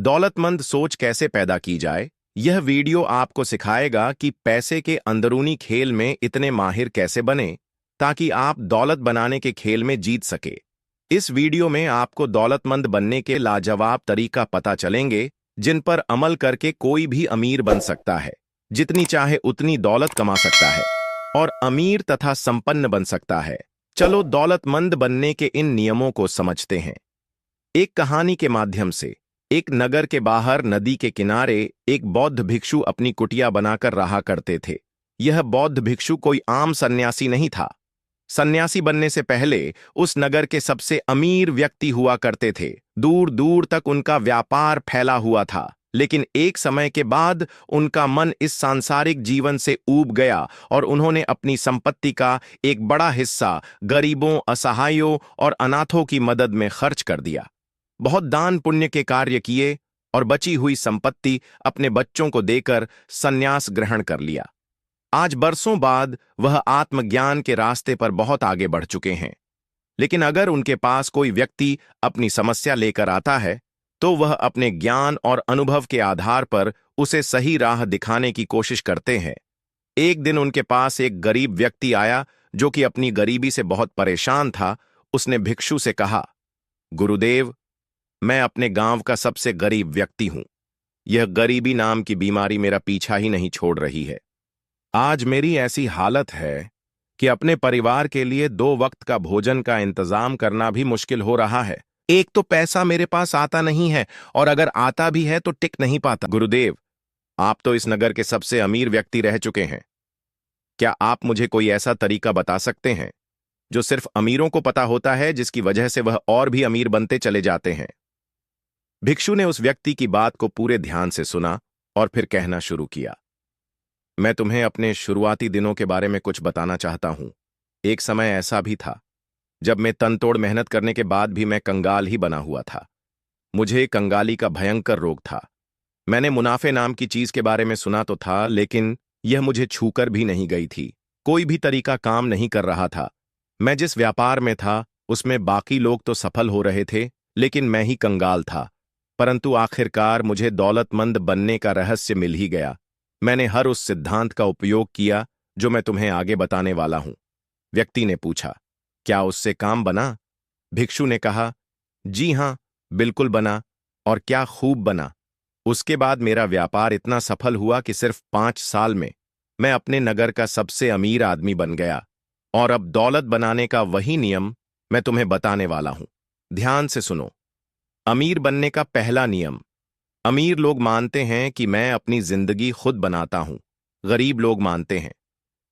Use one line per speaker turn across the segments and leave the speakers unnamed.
दौलतमंद सोच कैसे पैदा की जाए। यह वीडियो आपको सिखाएगा कि पैसे के अंदरूनी खेल में इतने माहिर कैसे बने ताकि आप दौलत बनाने के खेल में जीत सके। इस वीडियो में आपको दौलतमंद बनने के लाजवाब तरीका पता चलेंगे जिन पर अमल करके कोई भी अमीर बन सकता है, जितनी चाहे उतनी दौलत कमा सकता है और अमीर तथा संपन्न बन सकता है। चलो दौलतमंद बनने के इन नियमों को समझते हैं। एक कहानी के माध्यम से। एक नगर के बाहर नदी के किनारे एक बौद्ध भिक्षु अपनी कुटिया बनाकर रहा करते थे। यह बौद्ध भिक्षु कोई आम सन्यासी नहीं था। सन्यासी बनने से पहले उस नगर के सबसे अमीर व्यक्ति हुआ करते थे। दूर दूर तक उनका व्यापार फैला हुआ था, लेकिन एक समय के बाद उनका मन इस सांसारिक जीवन से ऊब गया और उन्होंने अपनी संपत्ति का एक बड़ा हिस्सा गरीबों, असहायों और अनाथों की मदद में खर्च कर दिया। बहुत दान पुण्य के कार्य किए और बची हुई संपत्ति अपने बच्चों को देकर संन्यास ग्रहण कर लिया। आज बरसों बाद वह आत्मज्ञान के रास्ते पर बहुत आगे बढ़ चुके हैं, लेकिन अगर उनके पास कोई व्यक्ति अपनी समस्या लेकर आता है तो वह अपने ज्ञान और अनुभव के आधार पर उसे सही राह दिखाने की कोशिश करते हैं। एक दिन उनके पास एक गरीब व्यक्ति आया जो कि अपनी गरीबी से बहुत परेशान था। उसने भिक्षु से कहा, गुरुदेव, मैं अपने गांव का सबसे गरीब व्यक्ति हूं। यह गरीबी नाम की बीमारी मेरा पीछा ही नहीं छोड़ रही है। आज मेरी ऐसी हालत है कि अपने परिवार के लिए 2 वक्त का भोजन का इंतजाम करना भी मुश्किल हो रहा है। एक तो पैसा मेरे पास आता नहीं है और अगर आता भी है तो टिक नहीं पाता। गुरुदेव, आप तो इस नगर के सबसे अमीर व्यक्ति रह चुके हैं। क्या आप मुझे कोई ऐसा तरीका बता सकते हैं जो सिर्फ अमीरों को पता होता है, जिसकी वजह से वह और भी अमीर बनते चले जाते हैं? भिक्षु ने उस व्यक्ति की बात को पूरे ध्यान से सुना और फिर कहना शुरू किया, मैं तुम्हें अपने शुरुआती दिनों के बारे में कुछ बताना चाहता हूं। एक समय ऐसा भी था जब मैं तनतोड़ मेहनत करने के बाद भी मैं कंगाल ही बना हुआ था। मुझे कंगाली का भयंकर रोग था। मैंने मुनाफे नाम की चीज के बारे में सुना तो था, लेकिन यह मुझे छूकर भी नहीं गई थी। कोई भी तरीका काम नहीं कर रहा था। मैं जिस व्यापार में था उसमें बाकी लोग तो सफल हो रहे थे, लेकिन मैं ही कंगाल था। परंतु आखिरकार मुझे दौलतमंद बनने का रहस्य मिल ही गया। मैंने हर उस सिद्धांत का उपयोग किया जो मैं तुम्हें आगे बताने वाला हूं। व्यक्ति ने पूछा, क्या उससे काम बना? भिक्षु ने कहा, जी हां, बिल्कुल बना, और क्या खूब बना। उसके बाद मेरा व्यापार इतना सफल हुआ कि सिर्फ 5 साल में मैं अपने नगर का सबसे अमीर आदमी बन गया। और अब दौलत बनाने का वही नियम मैं तुम्हें बताने वाला हूं। ध्यान से सुनो। अमीर बनने का पहला नियम। अमीर लोग मानते हैं कि मैं अपनी जिंदगी खुद बनाता हूं। गरीब लोग मानते हैं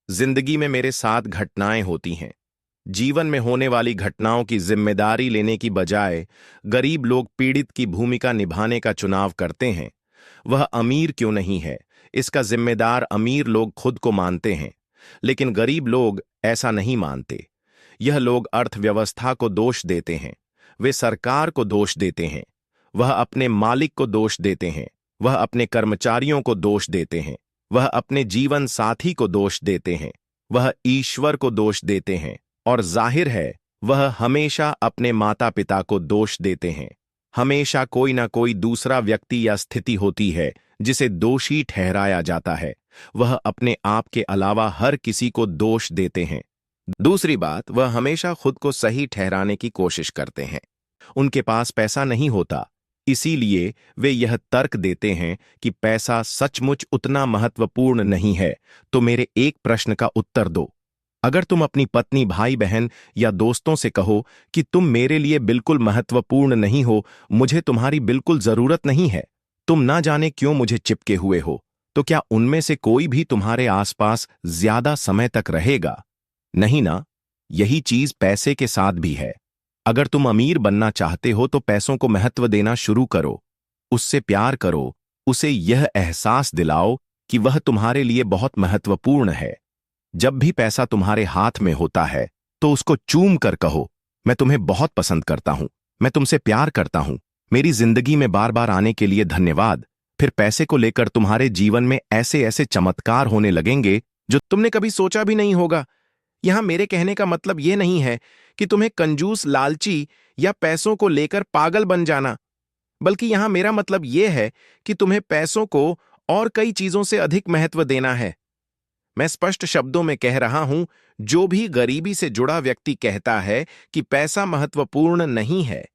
जिंदगी में मेरे साथ घटनाएं होती हैं। जीवन में होने वाली घटनाओं की जिम्मेदारी लेने की बजाय गरीब लोग पीड़ित की भूमिका निभाने का चुनाव करते हैं। वह अमीर क्यों नहीं है, इसका जिम्मेदार अमीर लोग खुद को मानते हैं, लेकिन गरीब लोग ऐसा नहीं मानते। यह लोग अर्थव्यवस्था को दोष देते हैं, वे सरकार को दोष देते हैं, वह अपने मालिक को दोष देते हैं, वह अपने कर्मचारियों को दोष देते हैं, वह अपने जीवन साथी को दोष देते हैं, वह ईश्वर को दोष देते हैं, और जाहिर है वह हमेशा अपने माता पिता को दोष देते हैं। हमेशा कोई ना कोई दूसरा व्यक्ति या स्थिति होती है जिसे दोषी ठहराया जाता है। वह अपने आप के अलावा हर किसी को दोष देते हैं। दूसरी बात, वह हमेशा खुद को सही ठहराने की कोशिश करते हैं। उनके पास पैसा नहीं होता, इसीलिए वे यह तर्क देते हैं कि पैसा सचमुच उतना महत्वपूर्ण नहीं है। तो मेरे एक प्रश्न का उत्तर दो। अगर तुम अपनी पत्नी, भाई बहन या दोस्तों से कहो कि तुम मेरे लिए बिल्कुल महत्वपूर्ण नहीं हो, मुझे तुम्हारी बिल्कुल जरूरत नहीं है, तुम ना जाने क्यों मुझे चिपके हुए हो, तो क्या उनमें से कोई भी तुम्हारे आसपास ज्यादा समय तक रहेगा? नहीं ना। यही चीज पैसे के साथ भी है। अगर तुम अमीर बनना चाहते हो तो पैसों को महत्व देना शुरू करो, उससे प्यार करो, उसे यह एहसास दिलाओ कि वह तुम्हारे लिए बहुत महत्वपूर्ण है। जब भी पैसा तुम्हारे हाथ में होता है तो उसको चूम कर कहो, मैं तुम्हें बहुत पसंद करता हूं, मैं तुमसे प्यार करता हूं, मेरी जिंदगी में बार बार आने के लिए धन्यवाद। फिर पैसे को लेकर तुम्हारे जीवन में ऐसे ऐसे चमत्कार होने लगेंगे जो तुमने कभी सोचा भी नहीं होगा। यहां मेरे कहने का मतलब यह नहीं है कि तुम्हें कंजूस, लालची या पैसों को लेकर पागल बन जाना, बल्कि यहां मेरा मतलब यह है कि तुम्हें पैसों को और कई चीजों से अधिक महत्व देना है। मैं स्पष्ट शब्दों में कह रहा हूं, जो भी गरीबी से जुड़ा व्यक्ति कहता है कि पैसा महत्वपूर्ण नहीं है,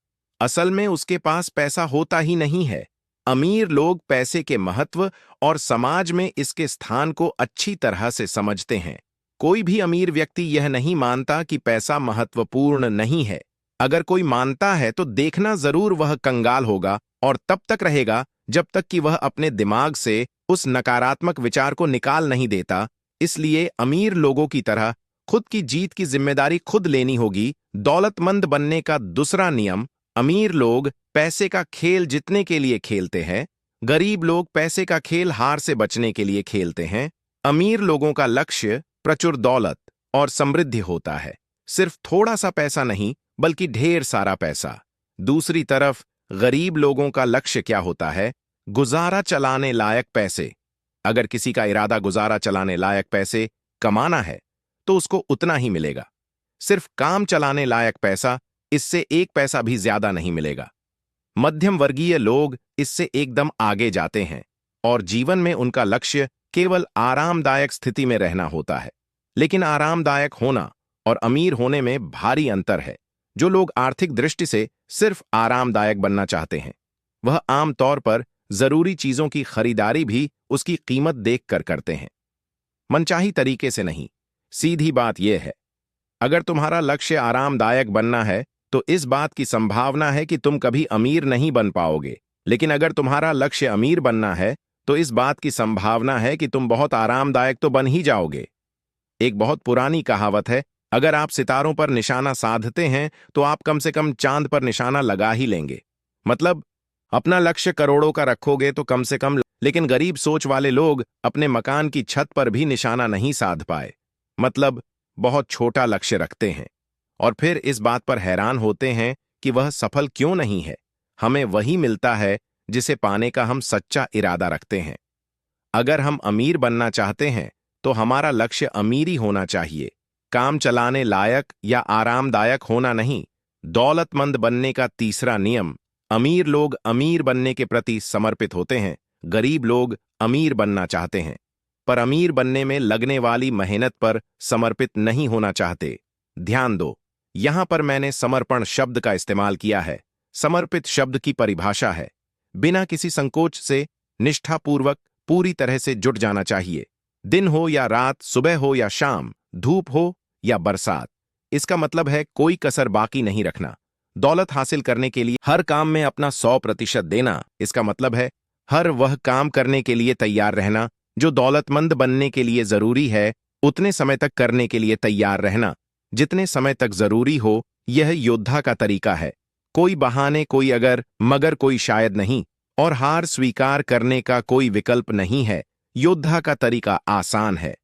असल में उसके पास पैसा होता ही नहीं है। अमीर लोग पैसे के महत्व और समाज में इसके स्थान को अच्छी तरह से समझते हैं। कोई भी अमीर व्यक्ति यह नहीं मानता कि पैसा महत्वपूर्ण नहीं है। अगर कोई मानता है तो देखना जरूर वह कंगाल होगा, और तब तक रहेगा जब तक कि वह अपने दिमाग से उस नकारात्मक विचार को निकाल नहीं देता। इसलिए अमीर लोगों की तरह खुद की जीत की जिम्मेदारी खुद लेनी होगी। दौलतमंद बनने का दूसरा नियम: अमीर लोग पैसे का खेल जीतने के लिए खेलते हैं, गरीब लोग पैसे का खेल हार से बचने के लिए खेलते हैं। अमीर लोगों का लक्ष्य प्रचुर दौलत और समृद्धि होता है, सिर्फ थोड़ा सा पैसा नहीं, बल्कि ढेर सारा पैसा। दूसरी तरफ गरीब लोगों का लक्ष्य क्या होता है? गुजारा चलाने लायक पैसे। अगर किसी का इरादा गुजारा चलाने लायक पैसे कमाना है, तो उसको उतना ही मिलेगा। सिर्फ काम चलाने लायक पैसा, इससे एक पैसा भी ज्यादा नहीं मिलेगा। मध्यम वर्गीय लोग इससे एकदम आगे जाते हैं, और जीवन में उनका लक्ष्य केवल आरामदायक स्थिति में रहना होता है। लेकिन आरामदायक होना और अमीर होने में भारी अंतर है। जो लोग आर्थिक दृष्टि से सिर्फ आरामदायक बनना चाहते हैं, वह आमतौर पर जरूरी चीजों की खरीदारी भी उसकी कीमत देखकर करते हैं, मनचाही तरीके से नहीं। सीधी बात यह है, अगर तुम्हारा लक्ष्य आरामदायक बनना है, तो इस बात की संभावना है कि तुम कभी अमीर नहीं बन पाओगे। लेकिन अगर तुम्हारा लक्ष्य अमीर बनना है, तो इस बात की संभावना है कि तुम बहुत आरामदायक तो बन ही जाओगे। एक बहुत पुरानी कहावत है, अगर आप सितारों पर निशाना साधते हैं, तो आप कम से कम चांद पर निशाना लगा ही लेंगे। मतलब, अपना लक्ष्य करोड़ों का रखोगे तो कम से कम। लेकिन गरीब सोच वाले लोग अपने मकान की छत पर भी निशाना नहीं साध पाए। मतलब, बहुत छोटा लक्ष्य रखते हैं, और फिर इस बात पर हैरान होते हैं कि वह सफल क्यों नहीं है। हमें वही मिलता है जिसे पाने का हम सच्चा इरादा रखते हैं। अगर हम अमीर बनना चाहते हैं, तो हमारा लक्ष्य अमीरी होना चाहिए, काम चलाने लायक या आरामदायक होना नहीं। दौलतमंद बनने का तीसरा नियम: अमीर लोग अमीर बनने के प्रति समर्पित होते हैं, गरीब लोग अमीर बनना चाहते हैं, पर अमीर बनने में लगने वाली मेहनत पर समर्पित नहीं होना चाहते। ध्यान दो, यहां पर मैंने समर्पण शब्द का इस्तेमाल किया है। समर्पित शब्द की परिभाषा है बिना किसी संकोच से, निष्ठापूर्वक, पूरी तरह से जुट जाना चाहिए। दिन हो या रात, सुबह हो या शाम, धूप हो या बरसात। इसका मतलब है कोई कसर बाकी नहीं रखना। दौलत हासिल करने के लिए हर काम में अपना 100% देना। इसका मतलब है हर वह काम करने के लिए तैयार रहना जो दौलतमंद बनने के लिए जरूरी है, उतने समय तक करने के लिए तैयार रहना जितने समय तक जरूरी हो। यह योद्धा का तरीका है। कोई बहाने, कोई अगर, मगर, कोई शायद नहीं, और हार स्वीकार करने का कोई विकल्प नहीं है। योद्धा का तरीका आसान है।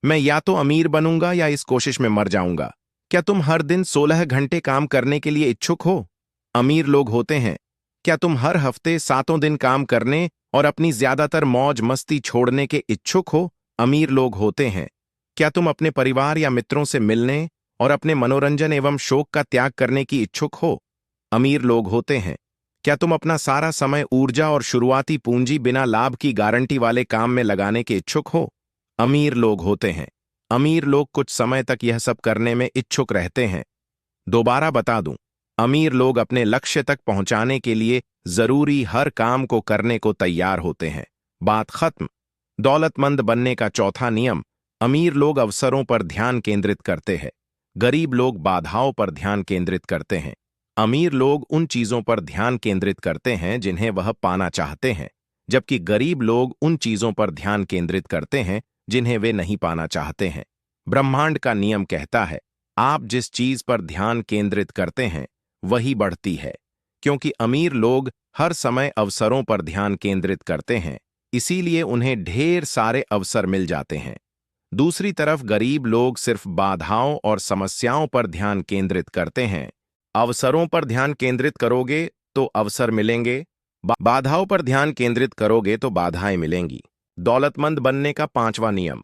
मैं या तो अमीर बनूंगा या इस कोशिश में मर जाऊंगा। क्या तुम हर दिन 16 घंटे काम करने के लिए इच्छुक हो? अमीर लोग होते हैं। क्या तुम हर हफ्ते 7 दिन काम करने और अपनी ज्यादातर मौज मस्ती छोड़ने के इच्छुक हो? अमीर लोग होते हैं। क्या तुम अपने परिवार या मित्रों से मिलने और अपने मनोरंजन एवं शौक का त्याग करने की इच्छुक हो? अमीर लोग होते हैं। क्या तुम अपना सारा समय, ऊर्जा और शुरुआती पूंजी बिना लाभ की गारंटी वाले काम में लगाने के इच्छुक हो? अमीर लोग होते हैं। अमीर लोग कुछ समय तक यह सब करने में इच्छुक रहते हैं। दोबारा बता दूं, अमीर लोग अपने लक्ष्य तक पहुंचाने के लिए जरूरी हर काम को करने को तैयार होते हैं। बात खत्म। दौलतमंद बनने का चौथा नियम: अमीर लोग अवसरों पर ध्यान केंद्रित करते हैं, गरीब लोग बाधाओं पर ध्यान केंद्रित करते हैं। अमीर लोग उन चीजों पर ध्यान केंद्रित करते हैं जिन्हें वह पाना चाहते हैं, जबकि गरीब लोग उन चीजों पर ध्यान केंद्रित करते हैं जिन्हें वे नहीं पाना चाहते हैं। ब्रह्मांड का नियम कहता है, आप जिस चीज पर ध्यान केंद्रित करते हैं वही बढ़ती है। क्योंकि अमीर लोग हर समय अवसरों पर ध्यान केंद्रित करते हैं, इसीलिए उन्हें ढेर सारे अवसर मिल जाते हैं। दूसरी तरफ गरीब लोग सिर्फ बाधाओं और समस्याओं पर ध्यान केंद्रित करते हैं। अवसरों पर ध्यान केंद्रित करोगे तो अवसर मिलेंगे, बाधाओं पर ध्यान केंद्रित करोगे तो बाधाएं मिलेंगी। दौलतमंद बनने का पांचवा नियम: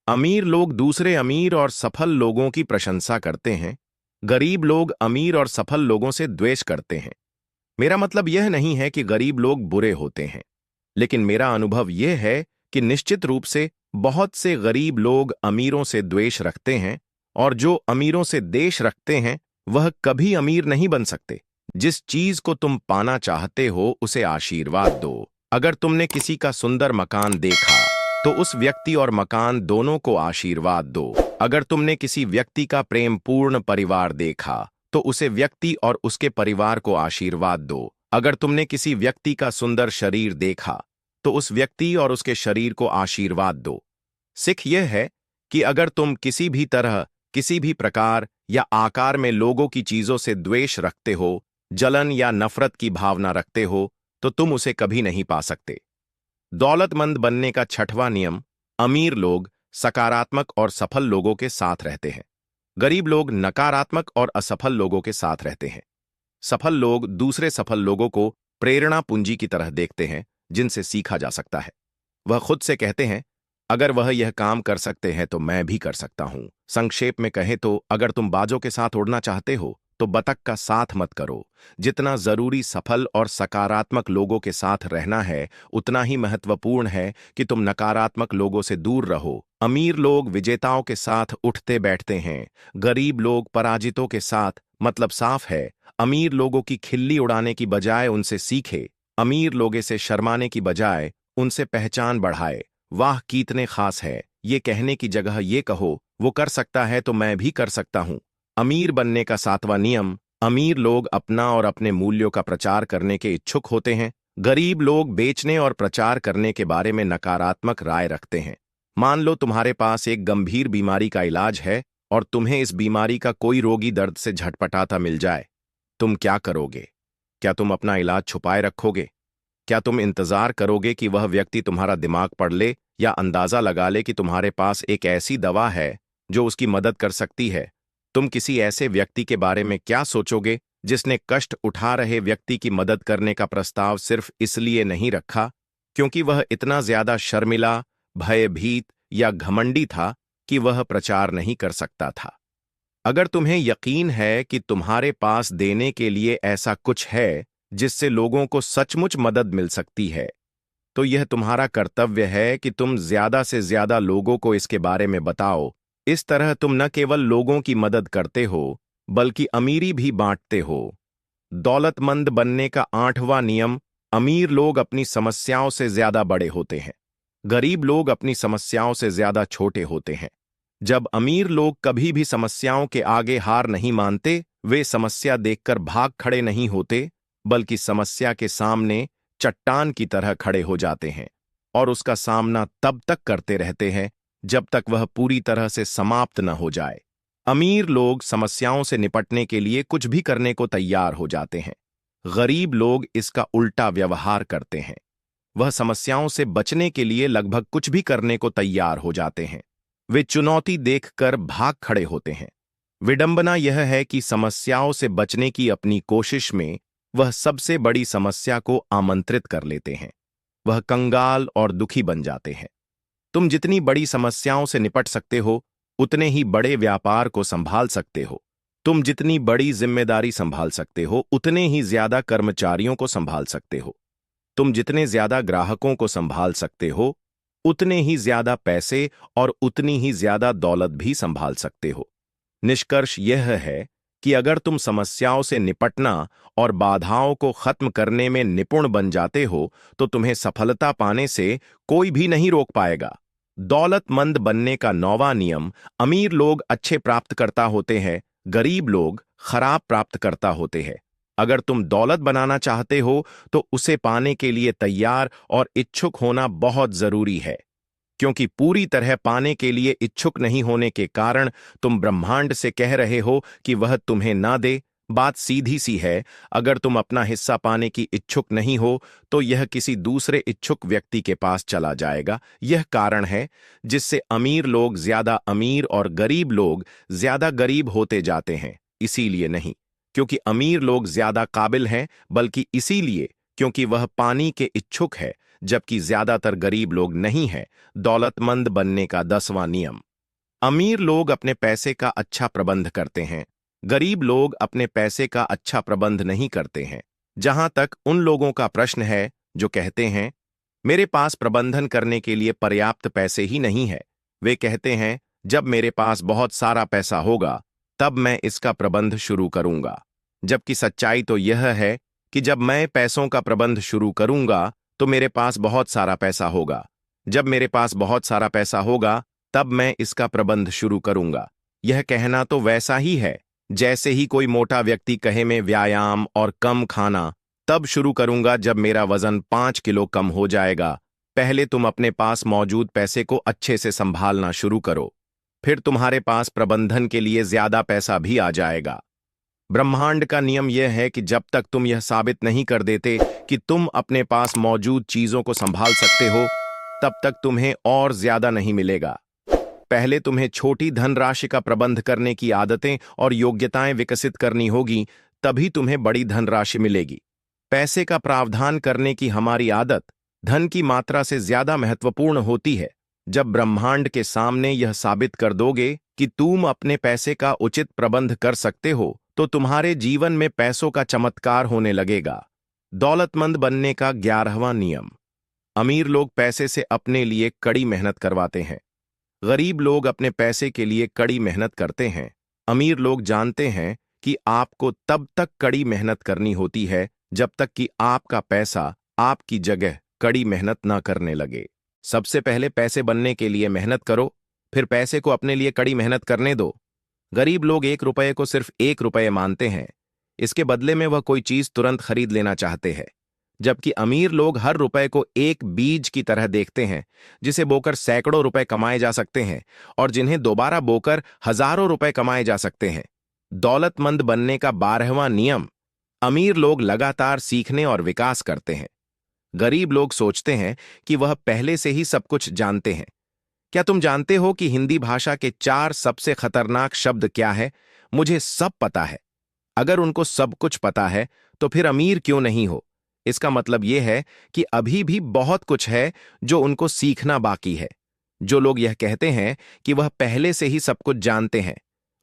अमीर लोग दूसरे अमीर और सफल लोगों की प्रशंसा करते हैं, गरीब लोग अमीर और सफल लोगों से द्वेष करते हैं। मेरा मतलब यह नहीं है कि गरीब लोग बुरे होते हैं, लेकिन मेरा अनुभव यह है कि निश्चित रूप से बहुत से गरीब लोग अमीरों से द्वेष रखते हैं, और जो अमीरों से देश रखते हैं वह कभी अमीर नहीं बन सकते। जिस चीज को तुम पाना चाहते हो उसे आशीर्वाद दो। अगर तुमने किसी का सुंदर मकान देखा तो उस व्यक्ति और मकान दोनों को आशीर्वाद दो। अगर तुमने किसी व्यक्ति का प्रेमपूर्ण परिवार देखा तो उसे व्यक्ति और उसके परिवार को आशीर्वाद दो। अगर तुमने किसी व्यक्ति का सुंदर शरीर देखा तो उस व्यक्ति और उसके शरीर को आशीर्वाद दो। सिख यह है कि अगर तुम किसी भी तरह, किसी भी प्रकार या आकार में लोगों की चीजों से द्वेष रखते हो, जलन या नफरत की भावना रखते हो, तो तुम उसे कभी नहीं पा सकते। दौलतमंद बनने का छठवां नियम: अमीर लोग सकारात्मक और सफल लोगों के साथ रहते हैं। गरीब लोग नकारात्मक और असफल लोगों के साथ रहते हैं। सफल लोग दूसरे सफल लोगों को प्रेरणा पूंजी की तरह देखते हैं जिनसे सीखा जा सकता है। वह खुद से कहते हैं, अगर वह यह काम कर सकते हैं तो मैं भी कर सकता हूं। संक्षेप में कहें तो अगर तुम बाजों के साथ उड़ना चाहते हो तो बतख का साथ मत करो। जितना जरूरी सफल और सकारात्मक लोगों के साथ रहना है, उतना ही महत्वपूर्ण है कि तुम नकारात्मक लोगों से दूर रहो। अमीर लोग विजेताओं के साथ उठते बैठते हैं, गरीब लोग पराजितों के साथ। मतलब साफ है, अमीर लोगों की खिल्ली उड़ाने की बजाय उनसे सीखे। अमीर लोगों से शर्माने की बजाय उनसे पहचान बढ़ाए। वाह कितने खास है, ये कहने की जगह ये कहो, वो कर सकता है तो मैं भी कर सकता हूं। अमीर बनने का सातवां नियम: अमीर लोग अपना और अपने मूल्यों का प्रचार करने के इच्छुक होते हैं। गरीब लोग बेचने और प्रचार करने के बारे में नकारात्मक राय रखते हैं। मान लो तुम्हारे पास एक गंभीर बीमारी का इलाज है और तुम्हें इस बीमारी का कोई रोगी दर्द से झटपटाता मिल जाए। तुम क्या करोगे? क्या तुम अपना इलाज छुपाए रखोगे? क्या तुम इंतजार करोगे कि वह व्यक्ति तुम्हारा दिमाग पढ़ ले या अंदाजा लगा ले कि तुम्हारे पास एक ऐसी दवा है जो उसकी मदद कर सकती है? तुम किसी ऐसे व्यक्ति के बारे में क्या सोचोगे जिसने कष्ट उठा रहे व्यक्ति की मदद करने का प्रस्ताव सिर्फ इसलिए नहीं रखा क्योंकि वह इतना ज्यादा शर्मिला, भयभीत या घमंडी था कि वह प्रचार नहीं कर सकता था? अगर तुम्हें यकीन है कि तुम्हारे पास देने के लिए ऐसा कुछ है जिससे लोगों को सचमुच मदद मिल सकती है, तो यह तुम्हारा कर्तव्य है कि तुम ज्यादा से ज्यादा लोगों को इसके बारे में बताओ। इस तरह तुम न केवल लोगों की मदद करते हो, बल्कि अमीरी भी बांटते हो। दौलतमंद बनने का आठवां नियम: अमीर लोग अपनी समस्याओं से ज्यादा बड़े होते हैं। गरीब लोग अपनी समस्याओं से ज्यादा छोटे होते हैं। जब अमीर लोग कभी भी समस्याओं के आगे हार नहीं मानते, वे समस्या देखकर भाग खड़े नहीं होते, बल्कि समस्या के सामने चट्टान की तरह खड़े हो जाते हैं और उसका सामना तब तक करते रहते हैं जब तक वह पूरी तरह से समाप्त न हो जाए। अमीर लोग समस्याओं से निपटने के लिए कुछ भी करने को तैयार हो जाते हैं। गरीब लोग इसका उल्टा व्यवहार करते हैं। वह समस्याओं से बचने के लिए लगभग कुछ भी करने को तैयार हो जाते हैं। वे चुनौती देखकर भाग खड़े होते हैं। विडंबना यह है कि समस्याओं से बचने की अपनी कोशिश में वह सबसे बड़ी समस्या को आमंत्रित कर लेते हैं। वह कंगाल और दुखी बन जाते हैं। तुम जितनी बड़ी समस्याओं से निपट सकते हो, उतने ही बड़े व्यापार को संभाल सकते हो। तुम जितनी बड़ी जिम्मेदारी संभाल सकते हो, उतने ही ज्यादा कर्मचारियों को संभाल सकते हो। तुम जितने ज्यादा ग्राहकों को संभाल सकते हो, उतने ही ज्यादा पैसे और उतनी ही ज्यादा दौलत भी संभाल सकते हो। निष्कर्ष यह है कि अगर तुम समस्याओं से निपटना और बाधाओं को खत्म करने में निपुण बन जाते हो, तो तुम्हें सफलता पाने से कोई भी नहीं रोक पाएगा। दौलतमंद बनने का नौवां नियम: अमीर लोग अच्छे प्राप्तकर्ता होते हैं, गरीब लोग खराब प्राप्तकर्ता होते हैं। अगर तुम दौलत बनाना चाहते हो तो उसे पाने के लिए तैयार और इच्छुक होना बहुत जरूरी है, क्योंकि पूरी तरह पाने के लिए इच्छुक नहीं होने के कारण तुम ब्रह्मांड से कह रहे हो कि वह तुम्हें ना दे। बात सीधी सी है, अगर तुम अपना हिस्सा पाने की इच्छुक नहीं हो तो यह किसी दूसरे इच्छुक व्यक्ति के पास चला जाएगा। यह कारण है जिससे अमीर लोग ज्यादा अमीर और गरीब लोग ज्यादा गरीब होते जाते हैं। इसीलिए नहीं क्योंकि अमीर लोग ज्यादा काबिल हैं, बल्कि इसीलिए क्योंकि वह पाने के इच्छुक है, जबकि ज्यादातर गरीब लोग नहीं हैं। दौलतमंद बनने का 10वां नियम: अमीर लोग अपने पैसे का अच्छा प्रबंध करते हैं, गरीब लोग अपने पैसे का अच्छा प्रबंध नहीं करते हैं। जहां तक उन लोगों का प्रश्न है जो कहते हैं मेरे पास प्रबंधन करने के लिए पर्याप्त पैसे ही नहीं है, वे कहते हैं जब मेरे पास बहुत सारा पैसा होगा तब मैं इसका प्रबंध शुरू करूंगा। जबकि सच्चाई तो यह है कि जब मैं पैसों का प्रबंध शुरू करूंगा तो मेरे पास बहुत सारा पैसा होगा। जब मेरे पास बहुत सारा पैसा होगा तब मैं इसका प्रबंध शुरू करूंगा। यह कहना तो वैसा ही है जैसे ही कोई मोटा व्यक्ति कहे मैं व्यायाम और कम खाना तब शुरू करूंगा जब मेरा वजन 5 किलो कम हो जाएगा। पहले तुम अपने पास मौजूद पैसे को अच्छे से संभालना शुरू करो, फिर तुम्हारे पास प्रबंधन के लिए ज्यादा पैसा भी आ जाएगा। ब्रह्मांड का नियम यह है कि जब तक तुम यह साबित नहीं कर देते कि तुम अपने पास मौजूद चीजों को संभाल सकते हो, तब तक तुम्हें और ज्यादा नहीं मिलेगा। पहले तुम्हें छोटी धनराशि का प्रबंध करने की आदतें और योग्यताएं विकसित करनी होगी, तभी तुम्हें बड़ी धनराशि मिलेगी। पैसे का प्रावधान करने की हमारी आदत धन की मात्रा से ज्यादा महत्वपूर्ण होती है। जब ब्रह्मांड के सामने यह साबित कर दोगे कि तुम अपने पैसे का उचित प्रबंध कर सकते हो, तो तुम्हारे जीवन में पैसों का चमत्कार होने लगेगा। दौलतमंद बनने का 11वां नियम। अमीर लोग पैसे से अपने लिए कड़ी मेहनत करवाते हैं। गरीब लोग अपने पैसे के लिए कड़ी मेहनत करते हैं। अमीर लोग जानते हैं कि आपको तब तक कड़ी मेहनत करनी होती है जब तक कि आपका पैसा आपकी जगह कड़ी मेहनत ना करने लगे। सबसे पहले पैसे बनने के लिए मेहनत करो, फिर पैसे को अपने लिए कड़ी मेहनत करने दो। गरीब लोग 1 रुपये को सिर्फ 1 रुपये मानते हैं, इसके बदले में वह कोई चीज तुरंत खरीद लेना चाहते हैं। जबकि अमीर लोग हर रुपए को एक बीज की तरह देखते हैं, जिसे बोकर सैकड़ों रुपए कमाए जा सकते हैं और जिन्हें दोबारा बोकर हजारों रुपए कमाए जा सकते हैं। दौलतमंद बनने का 12वां नियम। अमीर लोग लगातार सीखने और विकास करते हैं। गरीब लोग सोचते हैं कि वह पहले से ही सब कुछ जानते हैं। क्या तुम जानते हो कि हिंदी भाषा के 4 सबसे खतरनाक शब्द क्या है? मुझे सब पता है। अगर उनको सब कुछ पता है तो फिर अमीर क्यों नहीं हो? इसका मतलब यह है कि अभी भी बहुत कुछ है जो उनको सीखना बाकी है। जो लोग यह कहते हैं कि वह पहले से ही सब कुछ जानते हैं,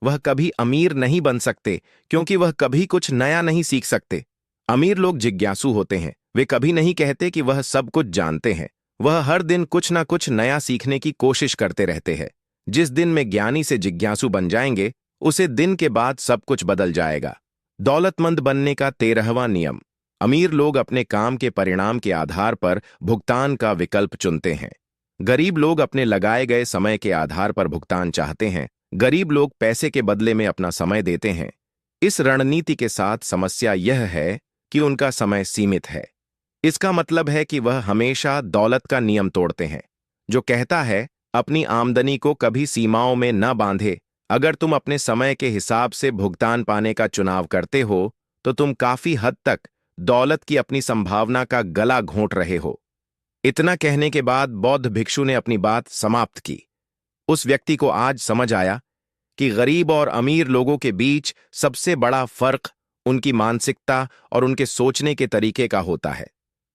वह कभी अमीर नहीं बन सकते, क्योंकि वह कभी कुछ नया नहीं सीख सकते। अमीर लोग जिज्ञासु होते हैं। वे कभी नहीं कहते कि वह सब कुछ जानते हैं। वह हर दिन कुछ ना कुछ नया सीखने की कोशिश करते रहते हैं। जिस दिन में ज्ञानी से जिज्ञासु बन जाएंगे, उसे दिन के बाद सब कुछ बदल जाएगा। दौलतमंद बनने का 13वां नियम। अमीर लोग अपने काम के परिणाम के आधार पर भुगतान का विकल्प चुनते हैं। गरीब लोग अपने लगाए गए समय के आधार पर भुगतान चाहते हैं। गरीब लोग पैसे के बदले में अपना समय देते हैं। इस रणनीति के साथ समस्या यह है कि उनका समय सीमित है। इसका मतलब है कि वह हमेशा दौलत का नियम तोड़ते हैं, जो कहता है अपनी आमदनी को कभी सीमाओं में न बांधे। अगर तुम अपने समय के हिसाब से भुगतान पाने का चुनाव करते हो, तो तुम काफी हद तक दौलत की अपनी संभावना का गला घोंट रहे हो। इतना कहने के बाद बौद्ध भिक्षु ने अपनी बात समाप्त की। उस व्यक्ति को आज समझ आया कि गरीब और अमीर लोगों के बीच सबसे बड़ा फर्क उनकी मानसिकता और उनके सोचने के तरीके का होता है।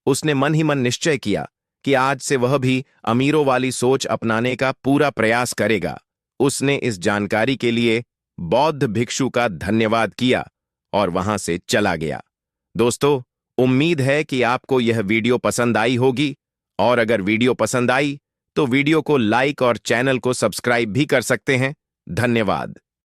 उसने मन ही मन निश्चय किया कि आज से वह भी अमीरों वाली सोच अपनाने का पूरा प्रयास करेगा। उसने इस जानकारी के लिए बौद्ध भिक्षु का धन्यवाद किया और वहां से चला गया। दोस्तों, उम्मीद है कि आपको यह वीडियो पसंद आई होगी, और अगर वीडियो पसंद आई तो वीडियो को लाइक और चैनल को सब्सक्राइब भी कर सकते हैं। धन्यवाद।